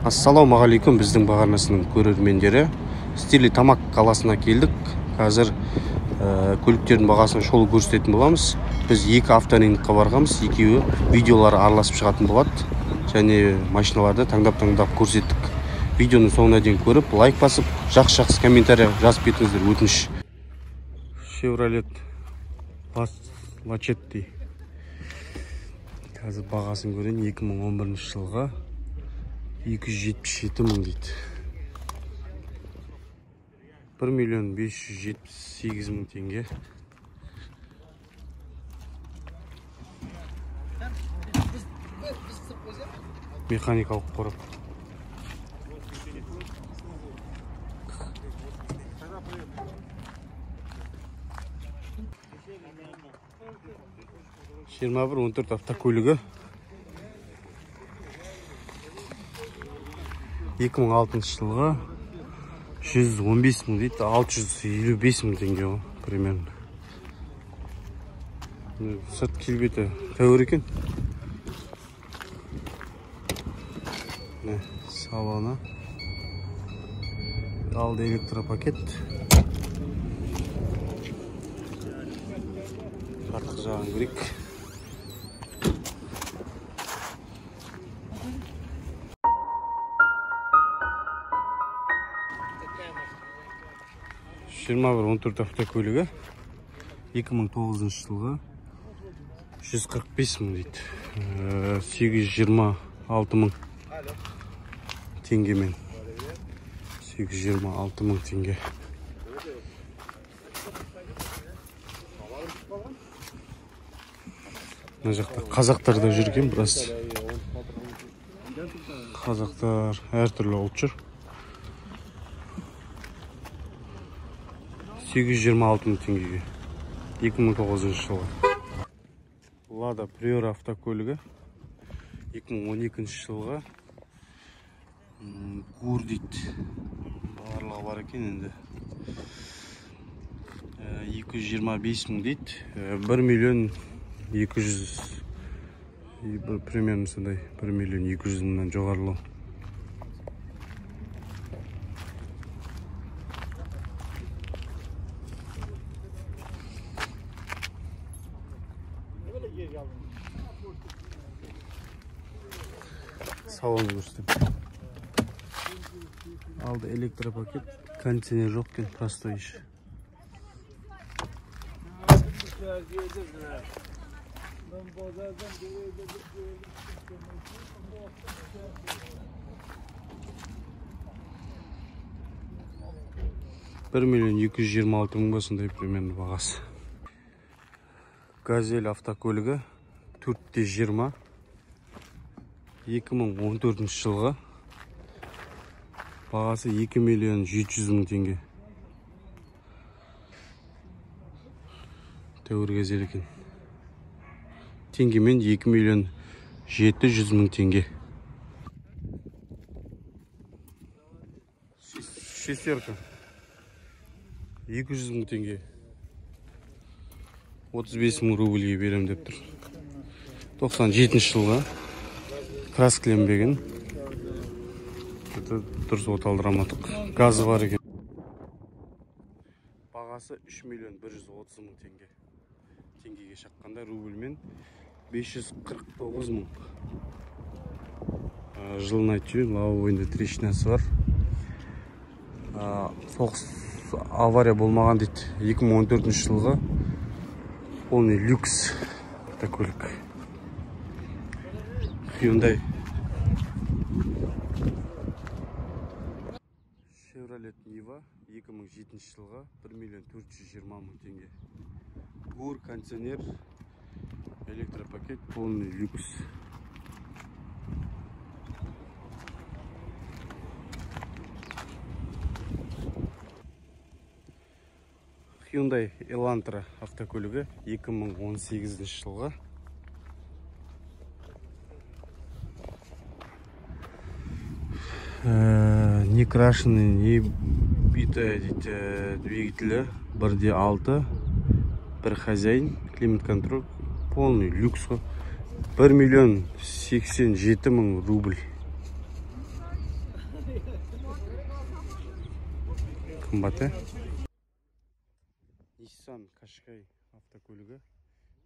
Ассалаумағалейкум біздің бағарнасының көрермендері. Стили Тамак қаласына келдік. Қазір көліктердің бағасын шолу көрсететін боламыз. Біз екі авторынокқа барғанбыз, екеуі видеолары араласып шығатын болады. Және машиналарды таңдап көрсеттік. Видеоны соңына дейін көріп, лайк басып, жақсы комментарий жазып кетіңіздер, өтініш. Chevrolet Lachetti. Қазір бағасын көрейін, 2011 жылға 277 мың дейді. 1.578 мың теңге. Механикалық қорап. Жиырма 14 автокөлігі. 2006 жылға 115 мың дейді, 655 мың теңге ғой, примерно. Сырт келбеті тәуір екен. Салоны. Алды электропакет. Артқы жағын көрейік. Жиырма 14 автокөлігі 2009 жылға 145 мың дейді. 826 мың теңгемен. 826 мың теңге. Мына жақта қазақтар да жүрген біраз. Қазақтар әртүрлі ұлт жүр. 826 мың теңгеге. 2009 жылға. Lada Priora автокөлігі 2012 жылға Гур дейді. Барлығы бар екен енді. 225 мың дейді. 1 миллион 200, примерно сондай, 1 миллион 200 мыңнан жоғарылау. Салон көрсетем. Алды электропакет, кондиционер жоқ екен, простой іш. $1 миллион 226 мың басындай примерно бағасы. Газель автокөлігі 420 2014 жылға бағасы 2 миллион 700 мың теңге. Тәуір газель екен. Теңгемен 2 миллион 700 мың теңге. Шестерка 200 мың теңге. 35 мың рубльге берем деп тұр. 97 жылға краскіленбеген. Дұрыс оталдырамадық. Газы бар екен. Бағасы 3 миллион 130 мың теңге. Теңгеге шаққанда рубльмен 549 мың. Жылына түйін, лавовойында трещинасы бар. Соғыс авария болмаған дейді. 2014 жылға полный люкс автокөлік. Hyundai Chevrolet Niva 2007 жылға 1 миллион 420 мың теңге. Гур, кондиционер, электропакет, полный люкс. Hyundai Elantra автокөлігі 2018 жылға не крашеный, не битая двигателя, 1.6, бір хозяин, климат-контроль, полный люкс. 1 миллион 87 мың рубль. қымбат, Nissan Qashqai автокөлігі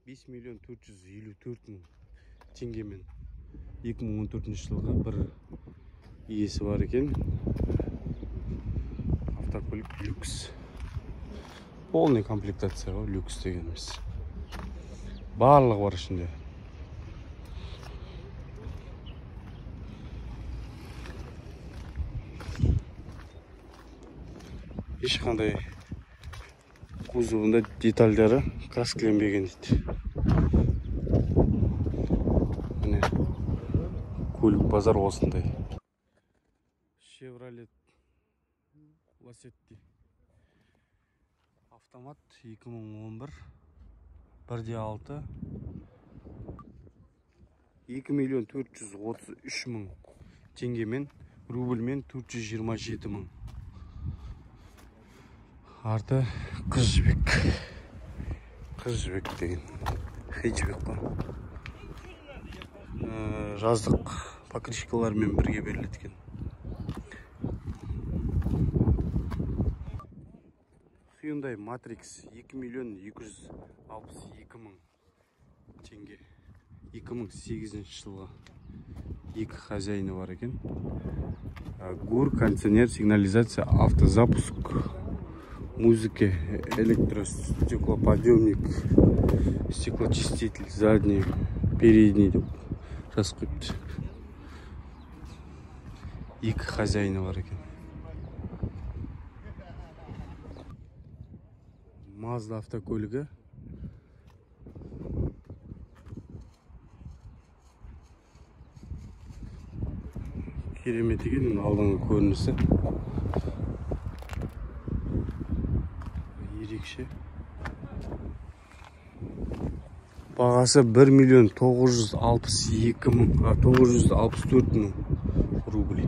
5 миллион 454 мың теңгемен 2014 жылғы бір иесі бар екен. Автокөлік люкс. Полный комплектация ғой, люкс дегеніміз. Барлығы бар ішінде. Ешқандай кузовында детальдары краскіленбеген дейді. Міне көлік базар осындай. Chevrolet Lacetti автомат 2011 1.6 2 миллион 433 мың теңгемен, рубльмен 427 мың. Арты қыз жібек. Қыз жібек деген. Хеджбек қой. Жаздық покрышкалармен бірге беріледі екен. Hyundai Matrix 2 миллион 262 мың теңге. 2008 жылғы екі хозяйны бар екен. ГУР, кондиционер, сигнализация, автозапуск, музыка, электростеклоподъемник, стеклоочиститель, задний, передний деп жазып қойыпты. Екі хозяйны бар екен. Mazda автокөлігі. Керемет екен алдыңғы көрінісі. Ерекше. Бағасы 1 миллион 964 мың рубль.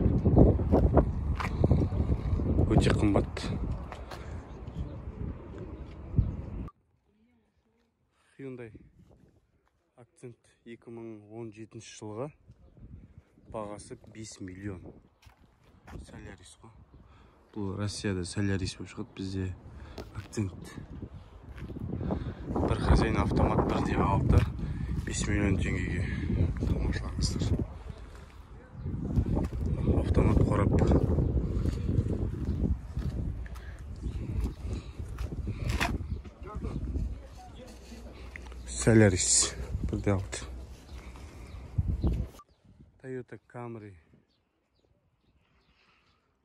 Өте қымбат. Hyundai Accent 2017 жылғы. Бағасы 5 миллион. Солярис қой. Бұл Россияда Солярис болып шығады, бізде Accent. Бір хозяин автомат 1.6 5 миллион теңгеге тамашалаңыздар. Автомат қорап. Солярис 1.6. Toyota Camry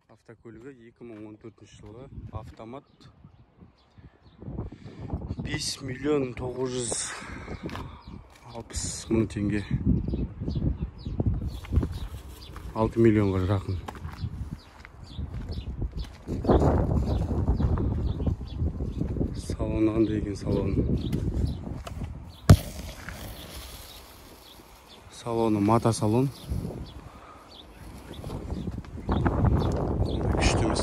автокөлігі 2014 жылғы автомат 5 миллион 960 мың теңге. 6 миллионға жақын. Салоны қандай екен салоны? Салоны мата салон. Күшті емес.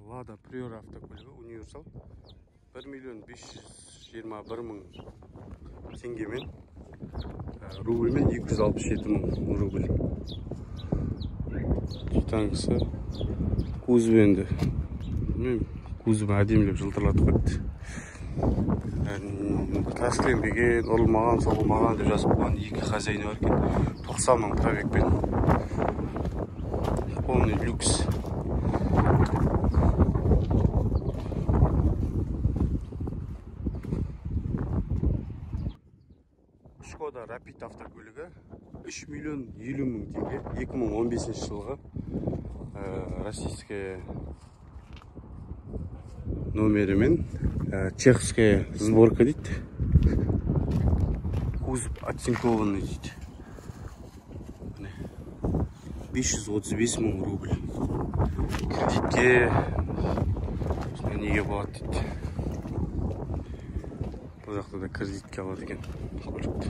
Lada Priora автокөлігі универсал 1 миллион 521 мың теңгемен, рубльмен 267 мың рубль. Титангысы кузов енді. Кузов әдемілеп жылтырлатып қойыпты. Краскіленбеген, ұрылмаған, соғылмаған деп жазып қойған екі хозяйны бар екен. 90 мың пробегпен. Полный люкс. Skoda Rapid автокөлігі 3 миллион 50 мың теңге. 2015 жылғы российская номерімен, чехская сборка дейді. Кузов оцинкованный дейді. 535 мың рубль. Кредитке неге болады дейді. Бұл жақта да кредитке алады екен көлікті.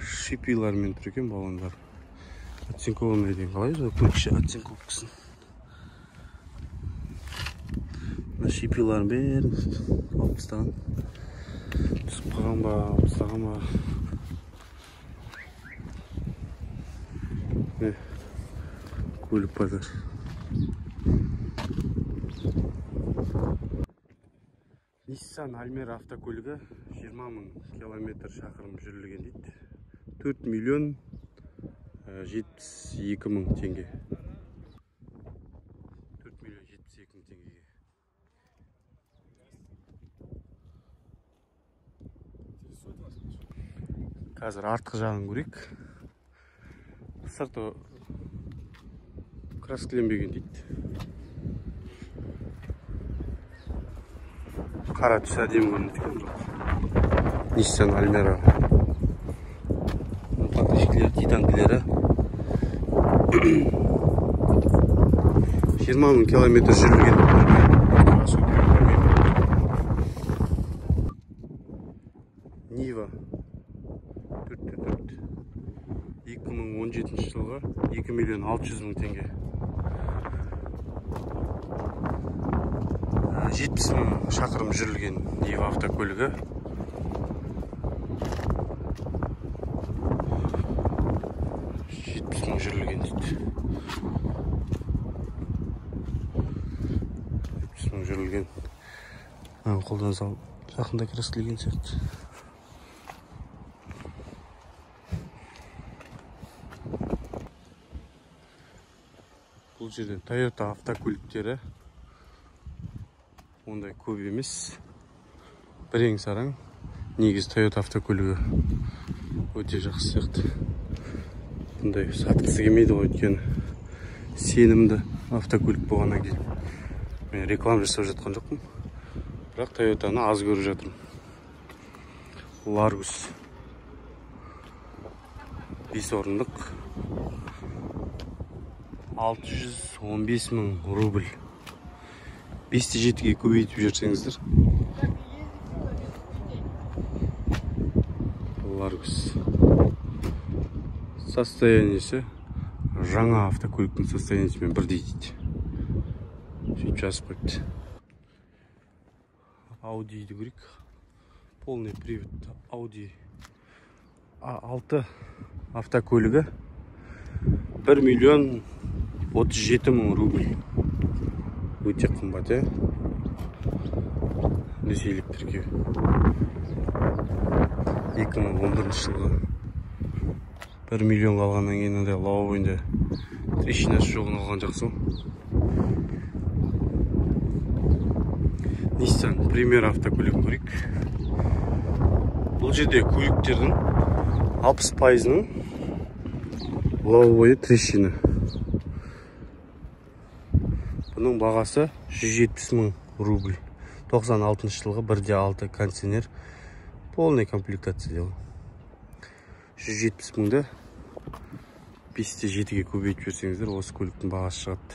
Шипилармен тұр екен балондар. Оцинкованный деген қалай же көкше оцинковкасын. Шипиларын бәрін алып тастаған. Түсіп қалған ба, ұстаған ба? Көлік базар. Nissan Almera автокөлігі 20 000 километр шақырым жүрілген дейді. 4 миллион 72 мың теңге. 4 миллион 72 мың теңгеге. Қазір артқы жағын көрейік. Сырты краскіленбеген дейді. Қара түс әдемі көрінеді екен. Nissan Almera. Покрышкілер, титанкілері. 20 000 километр жүрілген. Нива 4 2017 жылға 2 миллион 600 мың теңге. 70 000 шақырым жүрілген Нива автокөлігі. Жүрілген дейді. 70 000 жүрілген. Қолдан сал жақында краскіленген сияқты. Бұл жерден Toyota автокөліктері ондай көп емес. Бірең сараң. Негіз Toyota автокөлігі өте жақсы сияқты. Бұндай сатқысы келмейді ғой, өйткені сенімді автокөлік болғаннан кейін. Мен реклама жасап жатқан жоқпын. Бірақ Toyota'ны аз көріп жатырмын. Largus 5 орындық 615 000 рубль. 5-7-ге көбейтіп жүрсеңіздер. Largus. Состояниесі жаңа автокөліктің состояниесімен бірдей дейді. Сөйтіп жазып қойыпты. Ауdi'ді көрейік. Полный привод Audi A6 автокөлігі 1 миллион 37 мың рубль. Өте қымбат, е? Ресейлік тіркеу. 2011 жылғы 1 миллион қалғаннан кейін андай лобовойында трещинасы жоғын алған жақсы. Nissan Primera автокөлігін көрейік. Бұл жерде көліктердің 60%-ның лобовойы трещина. Бұның бағасы 170 000 рубль. 96 жылғы 1.6 кондиционер. Полный комплектация дело. 170 000-ды 5-7-ге көбейтіп жүрсеңіздер, осы көліктің бағасы шығады.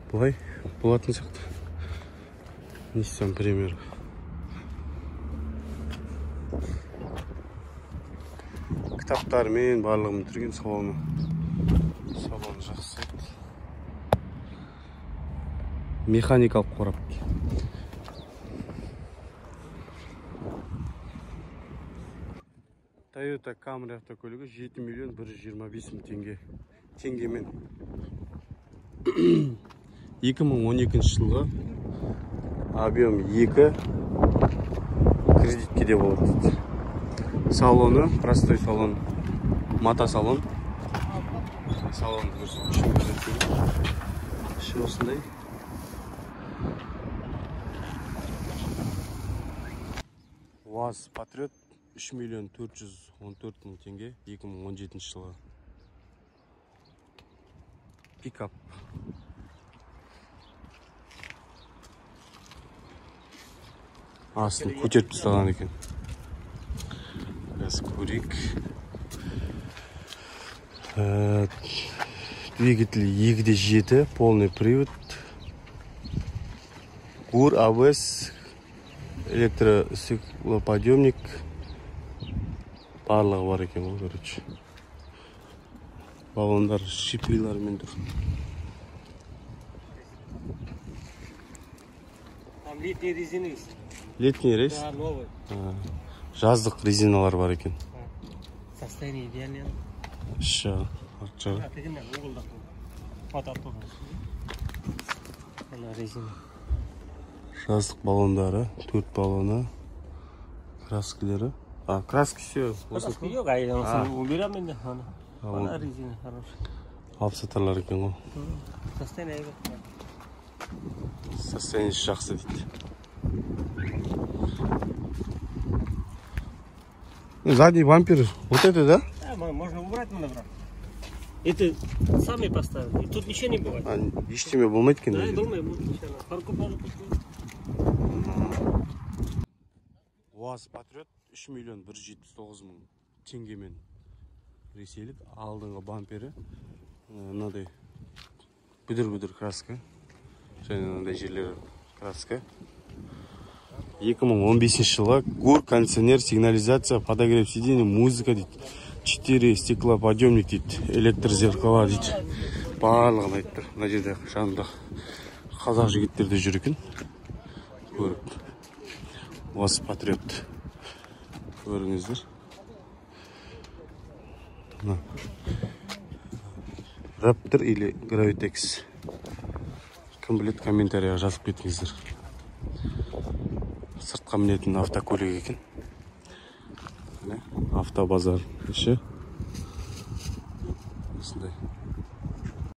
Бұлай болатын сияқты. Nissan Primera. Кітаптармен барлығын түрген салоны. Салоны жақсы. Механикалық қорап. Toyota Camry автокөлігі 7 миллион 125 мың теңгемен. 2012 жылғы объем 2 кредиткеде болады. Салоны, простой салон, мата салон. Салон іші осындай. УАЗ Патриот 3 миллион 414 мың теңге 2017 жылғы. Пикап. Астын көтеріп тастаған екен. Қазір көрейік. Двигатель 2.7, полный привод. ГУР, АБС, электростеклоподъемник. Барлығы бар екен ол, короче. Баллондар шипилармен тұр. Там летний резина есть. Летний рейс? Да, новый. Жаздық резиналар бар екен. Состояние идеальное. Ша, арча. Офигенно, уголда. Потом. Она резина. Жаздық баллондары, 4 баллоны, краскілері. Краски все. Краски yok, aynen. Уберем енді. Она резина хорошая. Алып сатарлар екен ғой. Состояние yok. Состояниесі жақсы дейді. Задний бампер вот это, да? Да, можно убрать маневр. Это сами поставили. И тут ничего не бывает. Ештеме болмайды екен. Да, я думаю, будет ничего. Парку можно поставить. УАЗ Патриот 3 миллион 179 мың теңгемен ресейлік. Алдыңғы бампері мынадай бүдір краска. Және мынадай жерлері краска. 2015 жылы ГУР, кондиционер, сигнализация, подогрев сидений, музыка дейді. 4 стеклоподъемник дейді. Электр зеркала дейді. Барлығын айтты. Мына жерде жанында қазақ жігіттерде жүр екен. Көріп. УАЗ Патриот. Көріңіздер. Раптор или Гравитекс. Кім білет, комментарияға жазып кетіңіздер. Сыртқа мінетін автокөлік екен. Автобазар іші. Осындай.